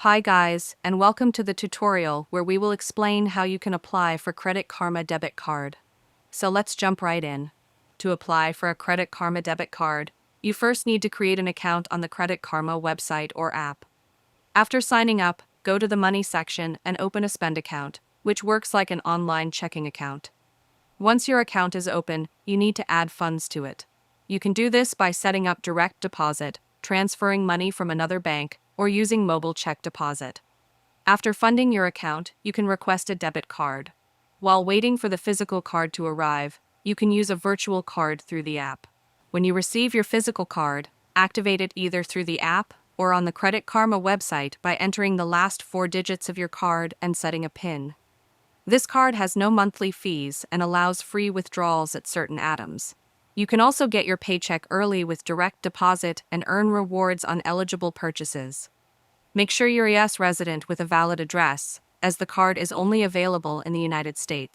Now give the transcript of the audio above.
Hi guys, and welcome to the tutorial where we will explain how you can apply for Credit Karma Debit Card. So let's jump right in. To apply for a Credit Karma Debit Card, you first need to create an account on the Credit Karma website or app. After signing up, go to the Money section and open a spend account, which works like an online checking account. Once your account is open, you need to add funds to it. You can do this by setting up direct deposit, transferring money from another bank, or using mobile check deposit. After funding your account, you can request a debit card. While waiting for the physical card to arrive, you can use a virtual card through the app. When you receive your physical card, activate it either through the app or on the Credit Karma website by entering the last 4 digits of your card and setting a PIN. This card has no monthly fees and allows free withdrawals at certain items. You can also get your paycheck early with direct deposit and earn rewards on eligible purchases. Make sure you're a US resident with a valid address, as the card is only available in the United States.